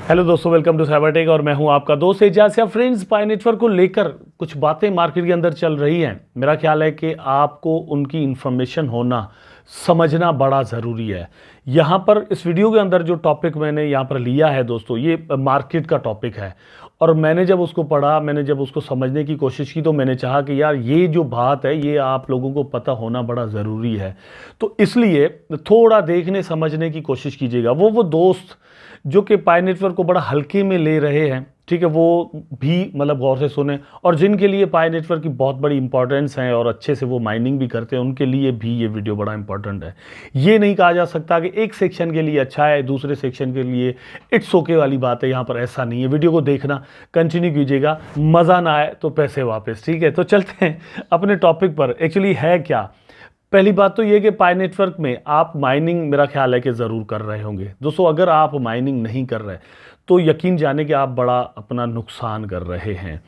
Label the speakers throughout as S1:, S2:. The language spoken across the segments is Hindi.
S1: हेलो दोस्तों, वेलकम टू साइबरटेक और मैं हूं आपका दोस्त एजाज। या फ्रेंड्स, पाई नेटवर्क को लेकर कुछ बातें मार्केट के अंदर चल रही हैं। मेरा ख्याल है कि आपको उनकी इंफॉर्मेशन होना, समझना बड़ा ज़रूरी है। यहाँ पर इस वीडियो के अंदर जो टॉपिक मैंने यहाँ पर लिया है दोस्तों, ये मार्केट का टॉपिक है। और मैंने जब उसको पढ़ा, मैंने जब उसको समझने की कोशिश की, तो मैंने चाहा कि यार ये जो बात है ये आप लोगों को पता होना बड़ा ज़रूरी है। तो इसलिए थोड़ा देखने समझने की कोशिश कीजिएगा। वो दोस्त जो कि पाई नेटवर्क को बड़ा हल्के में ले रहे हैं, ठीक है, वो भी मतलब गौर से सुने। और जिनके लिए पाई नेटवर्क की बहुत बड़ी इंपॉर्टेंस है और अच्छे से वो माइनिंग भी करते हैं, उनके लिए भी ये वीडियो बड़ा इंपॉर्टेंट है। ये नहीं कहा जा सकता कि एक सेक्शन के लिए अच्छा है, दूसरे सेक्शन के लिए इट्स ओके वाली बात है। यहाँ पर ऐसा नहीं है। वीडियो को देखना कंटिन्यू कीजिएगा, मज़ा ना आए तो पैसे वापस। ठीक है, तो चलते हैं अपने टॉपिक पर। एक्चुअली है क्या, पहली बात तो ये कि पाई नेटवर्क में आप माइनिंग, मेरा ख्याल है कि ज़रूर कर रहे होंगे दोस्तों। अगर आप माइनिंग नहीं कर रहे तो यकीन जाने कि आप बड़ा अपना नुकसान कर रहे हैं।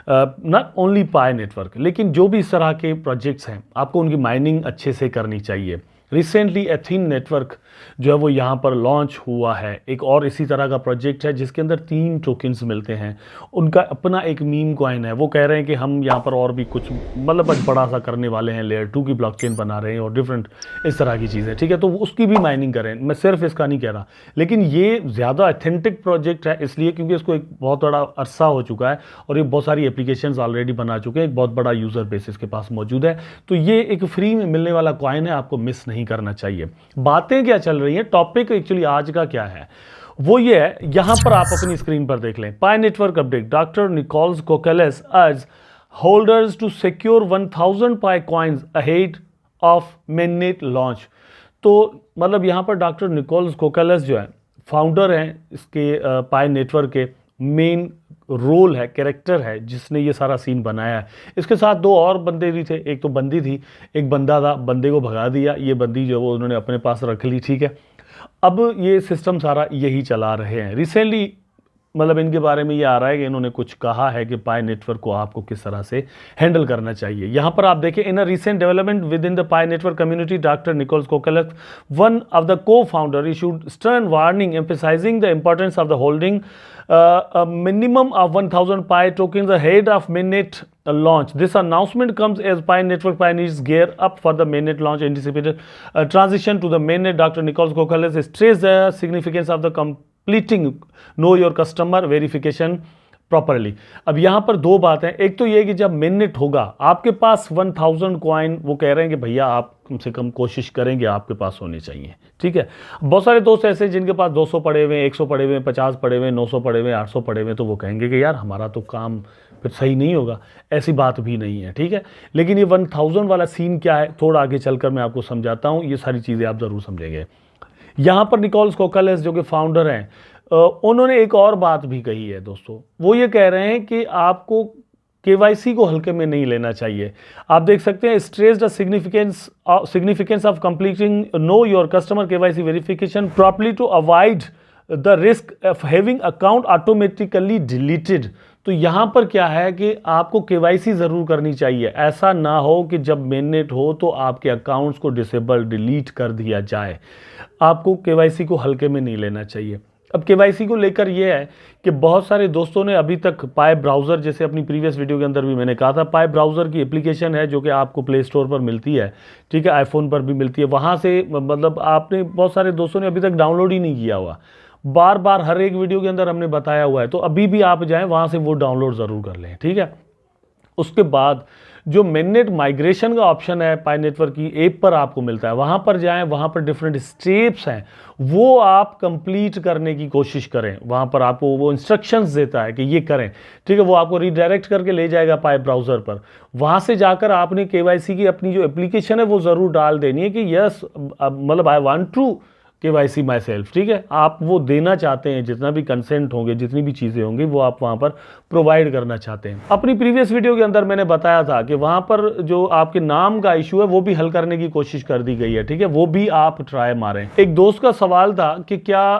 S1: नॉट ओनली पाई नेटवर्क, लेकिन जो भी इस तरह के प्रोजेक्ट्स हैं, आपको उनकी माइनिंग अच्छे से करनी चाहिए। रिसेंटली एथीन नेटवर्क जो है वो यहाँ पर लॉन्च हुआ है। एक और इसी तरह का प्रोजेक्ट है जिसके अंदर 3 टोकन्स मिलते हैं। उनका अपना एक मीम कॉइन है। वो कह रहे हैं कि हम यहाँ पर और भी कुछ मतलब बड़ा सा करने वाले हैं, लेयर 2 की ब्लॉकचेन बना रहे हैं और डिफरेंट इस तरह की चीज़ें। ठीक है, तो उसकी भी माइनिंग करें, मैं सिर्फ इसका नहीं कह रहा। लेकिन ये ज़्यादा ऑथेंटिक प्रोजेक्ट है इसलिए क्योंकि इसको एक बहुत बड़ा अरसा हो चुका है और ये बहुत सारी एप्लीकेशंस ऑलरेडी बना चुके हैं, एक बहुत बड़ा यूज़र बेस इसके पास मौजूद है। तो ये एक फ्री में मिलने वाला कॉइन है, आपको मिस नहीं करना चाहिए। बातें क्या चल रही हैं, टॉपिक एक्चुअली आज का क्या है वो ये है, यहां पर आप अपनी स्क्रीन पर देख लें। Pi network update, doctor Nicholas Kokkalis urge holders to secure 1000 Pi coins ahead of mainnet launch. तो मतलब यहां पर डॉक्टर निकोलस कोकेलेस जो है फाउंडर हैं इसके, पाई नेटवर्क के मेन रोल है, कैरेक्टर है जिसने ये सारा सीन बनाया है। इसके साथ 2 और बंदे भी थे, एक तो बंदी थी, एक बंदा था। बंदे को भगा दिया, ये बंदी जो वो उन्होंने अपने पास रख ली। ठीक है, अब ये सिस्टम सारा यही चला रहे हैं। रिसेंटली मतलब इनके बारे में ये आ रहा है कि इन्होंने कुछ कहा है कि पाई नेटवर्क को आपको किस तरह से हैंडल करना चाहिए। यहां पर आप देखें, in a recent development within the Pi network community, doctor Nicholas Kokkalis, one of the co-founder, issued stern warning emphasizing the importance of the holding a minimum of 1000 Pi tokens ahead of mainnet launch. This announcement comes as Pi Network pioneers gear up for the mainnet launch anticipated transition to the mainnet. Dr. Nicholas Kokeles stressed the significance of the completing know your customer verification properly. अब यहाँ पर 2 बातें, एक तो ये कि जब मिनट होगा आपके पास 1000 कॉइन, वो कह रहे हैं कि भैया आप कम से कम कोशिश करेंगे आपके पास होने चाहिए। ठीक है, बहुत सारे दोस्त ऐसे जिनके पास 200 पड़े हुए, 100 पड़े हुए, 50 पड़े हुए, 900 पड़े हुए, 800 पड़े हुए, तो वो कहेंगे कि यार हमारा तो काम फिर सही नहीं होगा। ऐसी बात भी नहीं है। ठीक है, लेकिन ये 1000 वाला सीन क्या है, थोड़ा आगे चलकर मैं आपको समझाता हूँ। ये सारी चीज़ें आप ज़रूर समझेंगे। यहाँ पर निकोलस कोकेलेस जो कि फाउंडर हैं, उन्होंने एक और बात भी कही है दोस्तों। वो ये कह रहे हैं कि आपको केवाईसी को हल्के में नहीं लेना चाहिए। आप देख सकते हैं, stress the significance of completing know your customer KYC verification properly to avoid the risk of having account automatically deleted. तो यहाँ पर क्या है कि आपको केवाईसी ज़रूर करनी चाहिए। ऐसा ना हो कि जब मेननेट हो तो आपके अकाउंट्स को डिसेबल, डिलीट कर दिया जाए। आपको केवाईसी को हल्के में नहीं लेना चाहिए। अब केवाईसी को लेकर यह है कि बहुत सारे दोस्तों ने अभी तक पाई ब्राउज़र, जैसे अपनी प्रीवियस वीडियो के अंदर भी मैंने कहा था, पाई ब्राउज़र की एप्लीकेशन है जो कि आपको प्ले स्टोर पर मिलती है। ठीक है, आईफोन पर भी मिलती है। वहाँ से मतलब आपने, बहुत सारे दोस्तों ने अभी तक डाउनलोड ही नहीं किया हुआ। बार बार हर एक वीडियो के अंदर हमने बताया हुआ है, तो अभी भी आप जाएँ वहाँ से वो डाउनलोड ज़रूर कर लें। ठीक है, उसके बाद जो मेननेट माइग्रेशन का ऑप्शन है पाई नेटवर्क की ऐप पर आपको मिलता है, वहाँ पर जाएं। वहाँ पर डिफरेंट स्टेप्स हैं, वो आप कंप्लीट करने की कोशिश करें। वहाँ पर आपको वो इंस्ट्रक्शंस देता है कि ये करें। ठीक है, वो आपको रीडायरेक्ट करके ले जाएगा पाई ब्राउज़र पर। वहाँ से जाकर आपने केवाईसी की अपनी जो एप्लीकेशन है वो ज़रूर डाल देनी है कि यस, मतलब I want to KYC my self. ठीक है, आप वो देना चाहते हैं, जितना भी कंसेंट होंगे, जितनी भी चीज़ें होंगी, वो आप वहाँ पर प्रोवाइड करना चाहते हैं। अपनी प्रीवियस वीडियो के अंदर मैंने बताया था कि वहाँ पर जो आपके नाम का इशू है वो भी हल करने की कोशिश कर दी गई है। ठीक है, वो भी आप ट्राई मारें। एक दोस्त का सवाल था कि क्या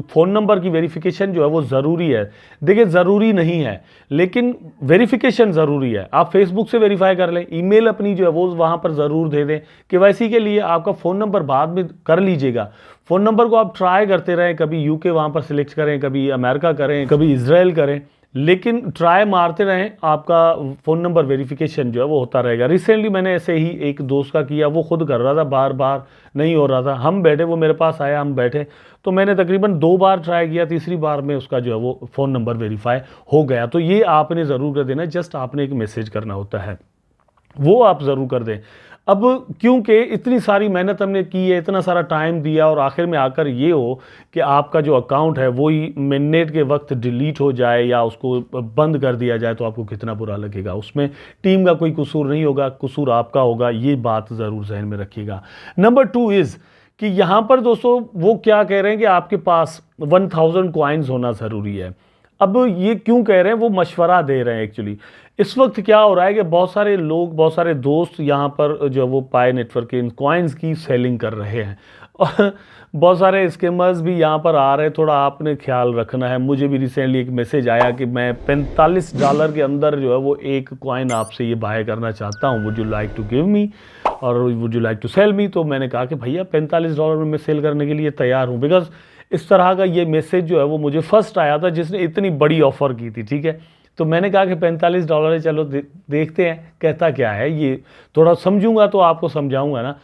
S1: फ़ोन नंबर की वेरिफिकेशन जो है वो ज़रूरी है। देखिए, ज़रूरी नहीं है, लेकिन वेरिफिकेशन ज़रूरी है। आप फेसबुक से वेरीफाई कर लें, ईमेल अपनी जो है वो वहाँ पर ज़रूर दे दें। केवाईसी के लिए आपका फ़ोन नंबर बाद में कर लीजिएगा। फ़ोन नंबर को आप ट्राई करते रहें, कभी यूके वहाँ पर सिलेक्ट करें, कभी अमेरिका करें, कभी इजराइल करें, लेकिन ट्राई मारते रहें, आपका फ़ोन नंबर वेरिफिकेशन जो है वो होता रहेगा। रिसेंटली मैंने ऐसे ही एक दोस्त का किया, वो खुद कर रहा था, बार बार नहीं हो रहा था, हम बैठे, वो मेरे पास आया, हम बैठे, तो मैंने तकरीबन 2 बार ट्राई किया, तीसरी बार में उसका जो है वो फ़ोन नंबर वेरीफाई हो गया। तो ये आपने ज़रूर कर देना, जस्ट आपने एक मैसेज करना होता है, वो आप ज़रूर कर दें। अब क्योंकि इतनी सारी मेहनत हमने की है, इतना सारा टाइम दिया, और आखिर में आकर ये हो कि आपका जो अकाउंट है वो ही मिनट के वक्त डिलीट हो जाए या उसको बंद कर दिया जाए, तो आपको कितना बुरा लगेगा। उसमें टीम का कोई कसूर नहीं होगा, कसूर आपका होगा, ये बात ज़रूर जहन में रखिएगा। नंबर 2 इज़ कि यहाँ पर दोस्तों वो क्या कह रहे हैं कि आपके पास 1000 कॉइन्स होना ज़रूरी है। अब ये क्यों कह रहे हैं, वो मशवरा दे रहे हैं एक्चुअली। इस वक्त क्या हो रहा है कि बहुत सारे लोग, बहुत सारे दोस्त यहाँ पर जो वो पाई नेटवर्क के इन कॉइन्स की सेलिंग कर रहे हैं, और बहुत सारे स्कैमर्स भी यहाँ पर आ रहे हैं। थोड़ा आपने ख्याल रखना है। मुझे भी रिसेंटली एक मैसेज आया कि मैं $45 के अंदर जो है वो एक कॉइन आपसे ये बाय करना चाहता हूँ, would you like to give me और would you like to sell me. तो मैंने कहा कि भैया $45 में मैं सेल करने के लिए तैयार हूँ, बिकॉज इस तरह का ये मैसेज जो है वो मुझे फर्स्ट आया था जिसने इतनी बड़ी ऑफ़र की थी, ठीक है। तो मैंने कहा कि $45 है, चलो देखते हैं कहता क्या है, ये थोड़ा समझूंगा तो आपको समझाऊंगा ना।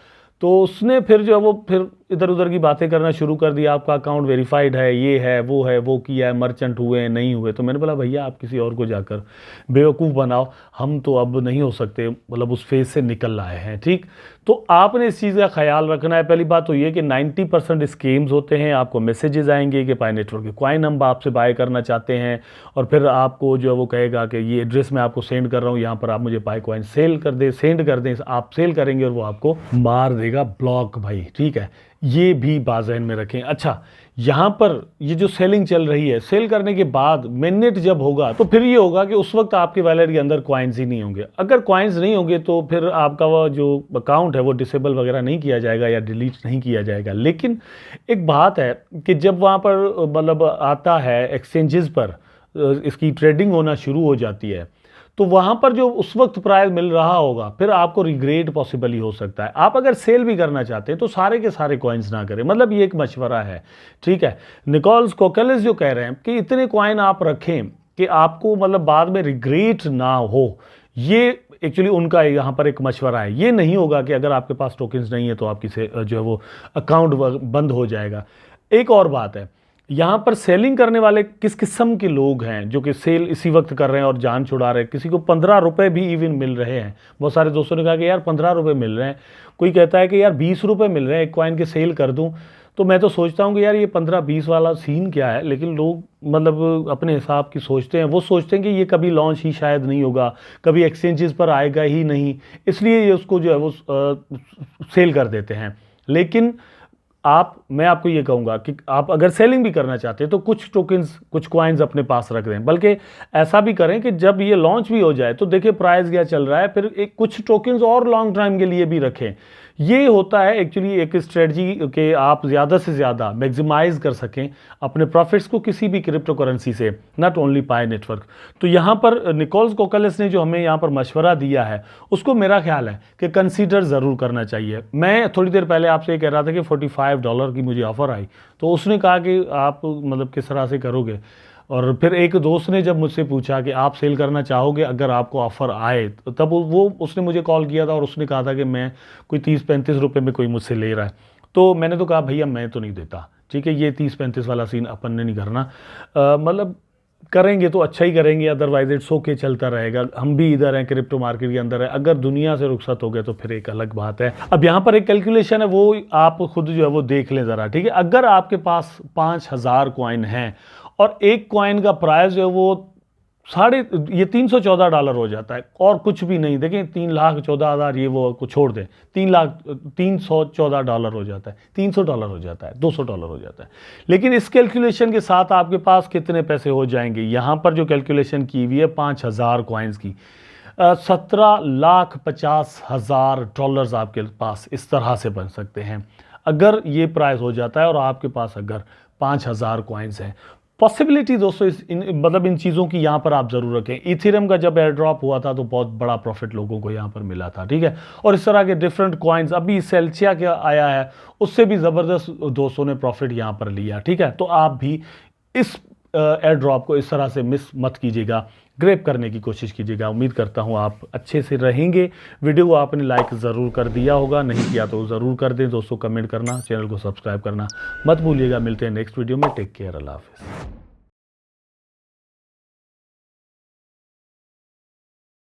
S1: तो उसने फिर जो है वो फिर इधर उधर की बातें करना शुरू कर दिया, आपका अकाउंट वेरीफाइड है, ये है, वो किया है, मर्चेंट हुए हैं, नहीं हुए। तो मैंने बोला भैया आप किसी और को जाकर बेवकूफ़ बनाओ, हम तो अब नहीं हो सकते, मतलब उस फेज़ से निकल आए हैं, ठीक। तो आपने इस चीज़ का ख्याल रखना है। पहली बात तो ये कि 90% स्कीम्स होते हैं, आपको मैसेजेस आएंगे कि पाई नेटवर्क के कॉइन हम आपसे बाय करना चाहते हैं, और फिर आपको जो है वो कहेगा कि ये एड्रेस मैं आपको सेंड कर रहा हूँ, यहाँ पर आप मुझे पाई कॉइन सेल कर दें, सेंड कर दें। आप सेल करेंगे और वो आपको मार देगा ब्लॉक भाई, ठीक है। ये भी बाज़हन में रखें। अच्छा, यहाँ पर ये जो सेलिंग चल रही है, सेल करने के बाद मिनट जब होगा तो फिर ये होगा कि उस वक्त आपके वैलेट के अंदर कॉइन्स ही नहीं होंगे। अगर कॉइन्स नहीं होंगे तो फिर आपका वो जो अकाउंट है वो डिसेबल वगैरह नहीं किया जाएगा या डिलीट नहीं किया जाएगा। लेकिन एक बात है कि जब वहाँ पर मतलब आता है एक्सचेंजेस पर इसकी ट्रेडिंग होना शुरू हो जाती है, तो वहाँ पर जो उस वक्त प्राइस मिल रहा होगा, फिर आपको रिग्रेट पॉसिबली हो सकता है। आप अगर सेल भी करना चाहते हैं तो सारे के सारे कॉइन्स ना करें, मतलब ये एक मशवरा है, ठीक है। निकोलस कोकेलिस जो कह रहे हैं कि इतने कॉइन आप रखें कि आपको मतलब बाद में रिग्रेट ना हो, ये एक्चुअली उनका यहाँ पर एक मशवरा है। ये नहीं होगा कि अगर आपके पास टोकन्स नहीं है तो आपकी से जो है वो अकाउंट बंद हो जाएगा। एक और बात है, यहाँ पर सेलिंग करने वाले किस किस्म के लोग हैं जो कि सेल इसी वक्त कर रहे हैं और जान छुड़ा रहे हैं। किसी को 15 रुपये भी इवन मिल रहे हैं। बहुत सारे दोस्तों ने कहा कि यार 15 रुपये मिल रहे हैं, कोई कहता है कि यार 20 रुपये मिल रहे हैं, एक कॉइन के सेल कर दूं। तो मैं तो सोचता हूँ कि यार ये 15-20 वाला सीन क्या है, लेकिन लोग मतलब अपने हिसाब की सोचते हैं। वो सोचते हैं कि ये कभी लॉन्च ही शायद नहीं होगा, कभी एक्सचेंजेस पर आएगा ही नहीं, इसलिए ये उसको जो है वो सेल कर देते हैं। लेकिन मैं आपको ये कहूँगा कि आप अगर सेलिंग भी करना चाहते हैं तो कुछ टोकन्स, कुछ कॉइन्स अपने पास रख दें। बल्कि ऐसा भी करें कि जब ये लॉन्च भी हो जाए तो देखिए प्राइस क्या चल रहा है, फिर एक कुछ टोकन्स और लॉन्ग टाइम के लिए भी रखें। ये होता है एक्चुअली एक स्ट्रेटजी कि आप ज़्यादा से ज़्यादा मैक्सिमाइज कर सकें अपने प्रॉफिट्स को किसी भी क्रिप्टो करेंसी से, नॉट ओनली पाई नेटवर्क। तो यहाँ पर निकोलस कोकेलिस ने जो हमें यहाँ पर मशवरा दिया है उसको मेरा ख्याल है कि कंसीडर ज़रूर करना चाहिए। मैं थोड़ी देर पहले आपसे ये कह रहा था कि $45 की मुझे ऑफ़र आई, तो उसने कहा कि आप मतलब किस तरह से करोगे। और फिर एक दोस्त ने जब मुझसे पूछा कि आप सेल करना चाहोगे अगर आपको ऑफ़र आए, तो तब वो उसने मुझे कॉल किया था और उसने कहा था कि मैं कोई 30-35 रुपये में कोई मुझसे ले रहा है। तो मैंने तो कहा भैया मैं तो नहीं देता, ठीक है, ये 30-35 वाला सीन अपन ने नहीं करना। मतलब करेंगे तो अच्छा ही करेंगे, अदरवाइज इट्स ओके, चलता रहेगा। हम भी इधर हैं, क्रिप्टो मार्केट के अंदर है। अगर दुनिया से रुखसत हो गए तो फिर एक अलग बात है। अब यहाँ पर एक कैलकुलेशन है, वो आप खुद जो है वो देख लें ज़रा, ठीक है। अगर आपके पास 5000 कॉइन हैं और एक कॉइन का प्राइस जो है वो $314 हो जाता है और कुछ भी नहीं। देखें 3,14,000 ये वो को छोड़ दें, $314 हो जाता है, $300 हो जाता है, $200 हो जाता है। लेकिन इस कैलकुलेशन के साथ आपके पास कितने पैसे हो जाएंगे, यहाँ पर जो कैलकुलेशन की हुई है 5000 कॉइन्स की, $17,50,000 आपके पास इस तरह से बन सकते हैं अगर ये प्राइस हो जाता है और आपके पास अगर 5000 कॉइन्स हैं। पॉसिबिलिटी दोस्तों मतलब इन चीज़ों की यहाँ पर आप जरूर रखें। इथेरियम का जब एयर ड्रॉप हुआ था तो बहुत बड़ा प्रॉफिट लोगों को यहाँ पर मिला था, ठीक है। और इस तरह के डिफरेंट कॉइन्स, अभी सेल्सिया क्या आया है उससे भी ज़बरदस्त दोस्तों ने प्रॉफिट यहाँ पर लिया, ठीक है। तो आप भी इस एयर ड्रॉप को इस तरह से मिस मत कीजिएगा, ग्रैब करने की कोशिश कीजिएगा। उम्मीद करता हूँ आप अच्छे से रहेंगे। वीडियो को आपने लाइक ज़रूर कर दिया होगा, नहीं किया तो ज़रूर कर दें दोस्तों। कमेंट करना, चैनल को सब्सक्राइब करना मत भूलिएगा। मिलते हैं नेक्स्ट वीडियो में। टेक केयर, अल्लाह हाफिज़।